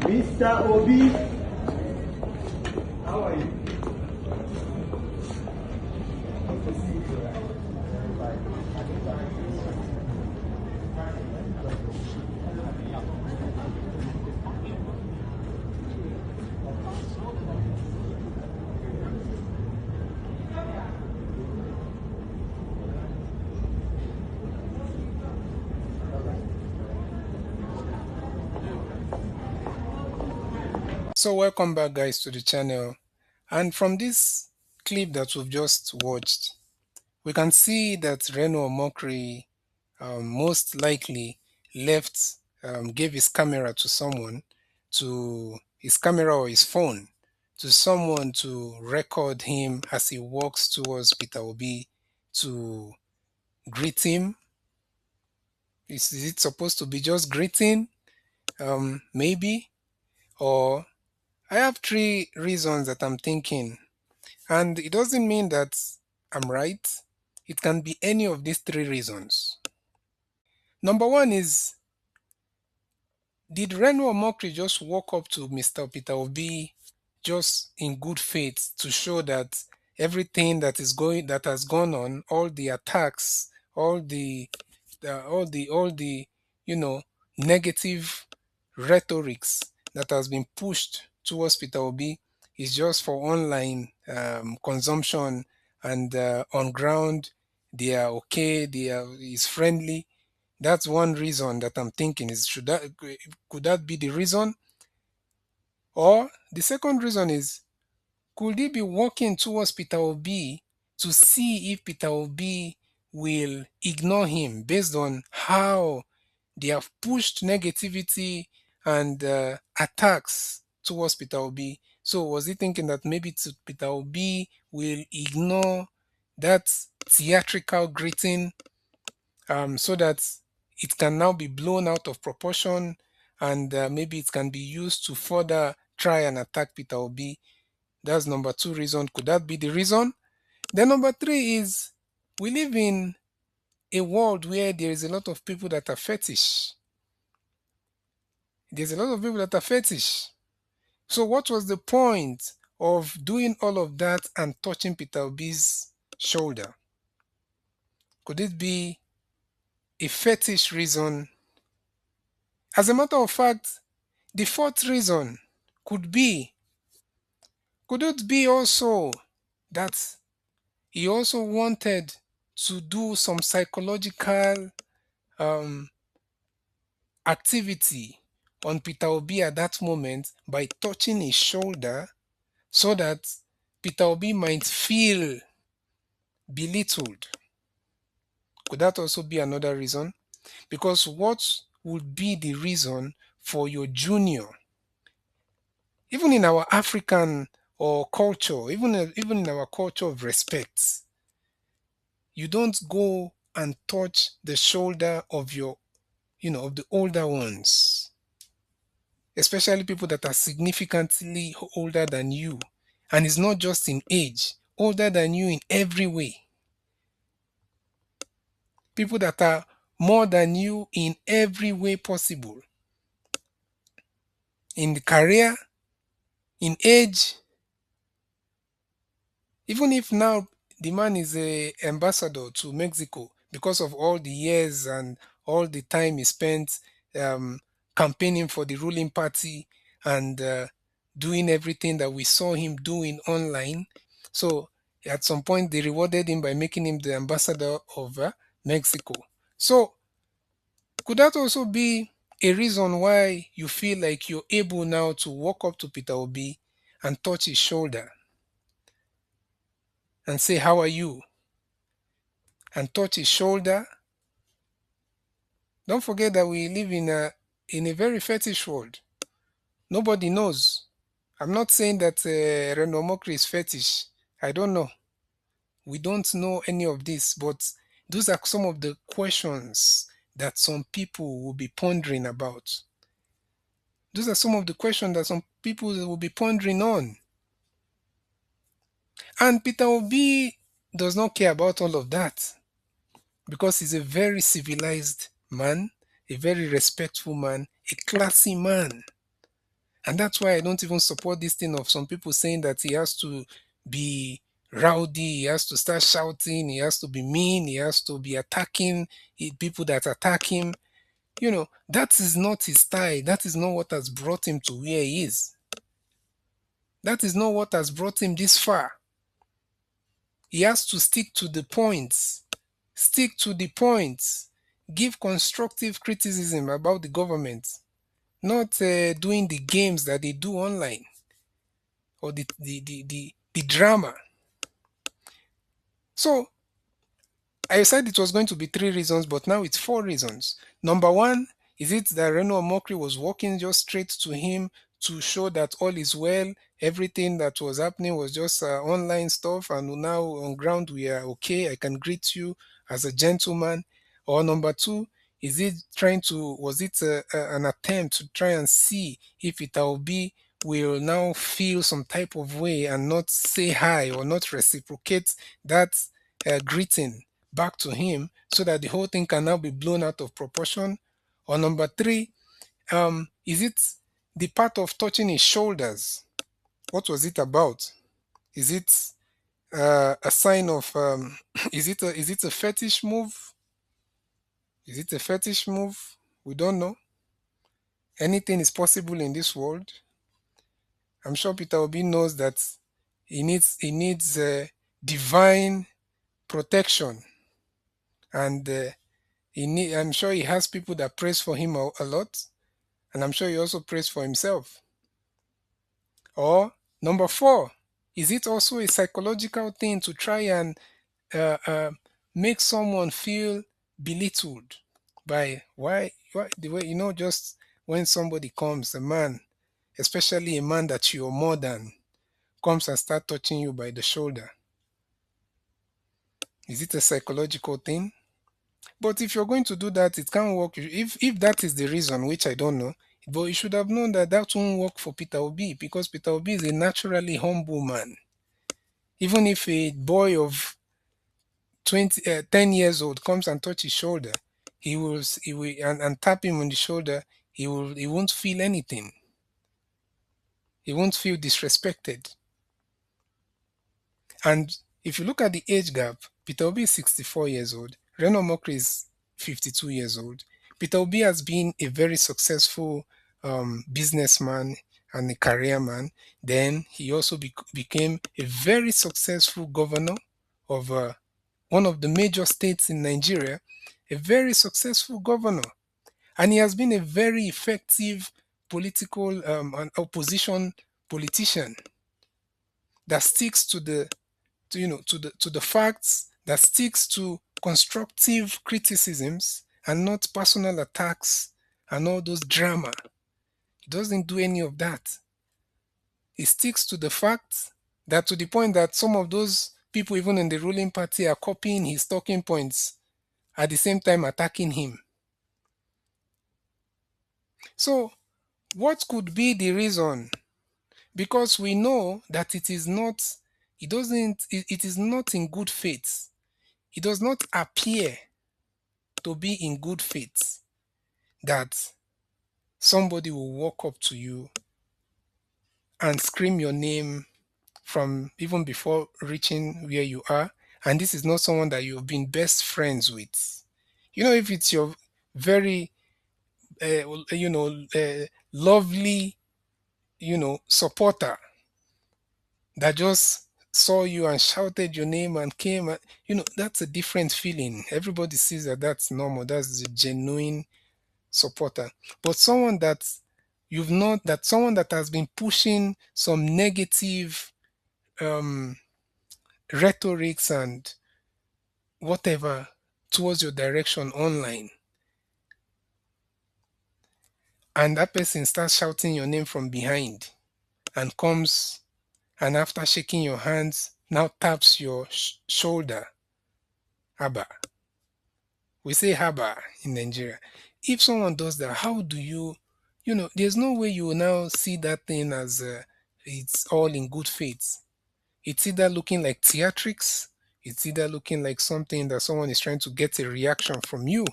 Mr. Obi, how are you? Good to see you. So welcome back guys to the channel, and from this clip that we've just watched we can see that Reno Omokri most likely gave his camera to someone, to his camera or his phone to someone to record him as he walks towards Peter Obi to greet him. Is it supposed to be just greeting? Maybe. Or I have three reasons that I'm thinking. And it doesn't mean that I'm right. It can be any of these three reasons. Number one is, did Reno Omokri just walk up to Mr. Peter Obi just in good faith to show that everything that has gone on, all the attacks, all the you know negative rhetorics that has been pushed towards Peter Obi is just for online consumption, and on ground they are okay, they are is friendly. That's one reason that I'm thinking is, could that be the reason? Or the second reason is, could he be walking towards Peter Obi to see if Peter Obi will ignore him based on how they have pushed negativity and attacks towards Peter Obi? So was he thinking that maybe Peter Obi will ignore that theatrical greeting, so that it can now be blown out of proportion, and maybe it can be used to further try and attack Peter Obi? That's number two reason. Could that be the reason? Then number three is, we live in a world where there is a lot of people that are fetish. There's a lot of people that are fetish. So what was the point of doing all of that and touching Peter Obi's shoulder? Could it be a fetish reason? As a matter of fact, the fourth reason could be, could it be also that he also wanted to do some psychological um, activity on Peter Obi at that moment by touching his shoulder, so that Peter Obi might feel belittled? Could that also be another reason? Because what would be the reason for your junior, even in our African or culture, even in our culture of respect, you don't go and touch the shoulder of of the older ones, especially people that are significantly older than you. And it's not just in age, older than you in every way. People that are more than you in every way possible, in the career, in age. Even if now the man is a ambassador to Mexico because of all the years and all the time he spent um, campaigning for the ruling party, and doing everything that we saw him doing online. So at some point they rewarded him by making him the ambassador of Mexico. So could that also be a reason why you feel like you're able now to walk up to Peter Obi and touch his shoulder and say, "How are you?" and touch his shoulder? Don't forget that we live in a very fetish world. Nobody knows. I'm not saying that Reno Omokri is fetish. I don't know. We don't know any of this, but those are some of the questions that some people will be pondering about. Those are some of the questions that some people will be pondering on. And Peter Obi does not care about all of that, because he's a very civilized man, a very respectful man, a classy man. And that's why I don't even support this thing of some people saying that he has to be rowdy, he has to start shouting, he has to be mean, he has to be attacking people that attack him. That is not his style. That is not what has brought him to where he is. That is not what has brought him this far. He has to stick to the points. Stick to the points. Give constructive criticism about the government, not doing the games that they do online, or the drama. So I said it was going to be three reasons, but now it's four reasons. Number one, is it that Reno Omokri was walking just straight to him to show that all is well, everything that was happening was just online stuff, and now on ground we are okay, I can greet you as a gentleman? Or number two, was it an attempt to try and see if Itaobi will now feel some type of way and not say hi or not reciprocate that greeting back to him so that the whole thing can now be blown out of proportion? Or number three, is it the part of touching his shoulders? What was it about? Is it a sign of is it a fetish move? Is it a fetish move? We don't know. Anything is possible in this world. I'm sure Peter Obi knows that he needs divine protection, and I'm sure he has people that prays for him a lot, and I'm sure he also prays for himself. Or number four, is it also a psychological thing to try and uh, uh, make someone feel belittled by why the way just when somebody comes, a man, especially a man that you're more than, comes and start touching you by the shoulder? Is it a psychological thing? But if you're going to do that, it can't work. If that is the reason, which I don't know, but you should have known that that won't work for Peter Obi, because Peter Obi is a naturally humble man. Even if a boy of 10 years old comes and touch his shoulder, he will and tap him on the shoulder, he won't feel anything. He won't feel disrespected. And if you look at the age gap, Peter Obi is 64 years old, Reno Omokri is 52 years old. Peter Obi has been a very successful businessman and a career man. Then he also became a very successful governor of one of the major states in Nigeria, a very successful governor. And he has been a very effective political and opposition politician that sticks to the facts, that sticks to constructive criticisms and not personal attacks and all those drama. He doesn't do any of that. He sticks to the facts, that to the point that some of those people, even in the ruling party, are copying his talking points at the same time attacking him. So, what could be the reason? Because we know that it is not in good faith. It does not appear to be in good faith that somebody will walk up to you and scream your name from even before reaching where you are. And this is not someone that you've been best friends with. If it's your very, lovely, supporter that just saw you and shouted your name and came, that's a different feeling. Everybody sees that that's normal. That's the genuine supporter. But someone that has been pushing some negative um, rhetorics and whatever towards your direction online, and that person starts shouting your name from behind and comes and after shaking your hands now taps your shoulder. Haba. We say haba in Nigeria. If someone does that, how do there's no way you will now see that thing as it's all in good faith. It's either looking like theatrics, it's either looking like something that someone is trying to get a reaction from you.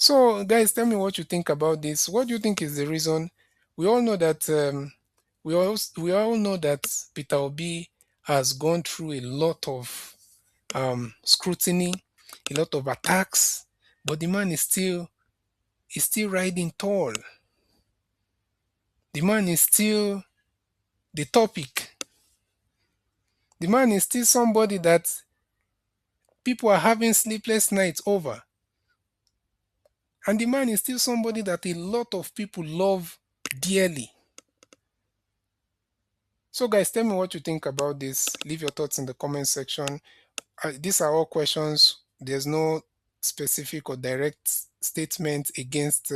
So, guys, tell me what you think about this. What do you think is the reason? We all know that we all know that Peter Obi has gone through a lot of scrutiny, a lot of attacks, but the man is still riding tall. The man is still the topic. The man is still somebody that people are having sleepless nights over. And the man is still somebody that a lot of people love dearly. So, guys, tell me what you think about this. Leave your thoughts in the comment section. These are all questions. There's no specific or direct statement against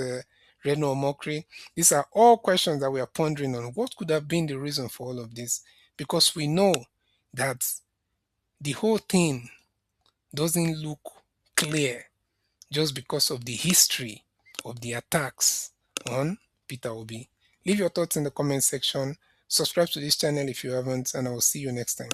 Reno Omokri. These are all questions that we are pondering on. What could have been the reason for all of this? Because we know that the whole thing doesn't look clear just because of the history of the attacks on Peter Obi. Leave your thoughts in the comment section. Subscribe to this channel if you haven't, and I will see you next time.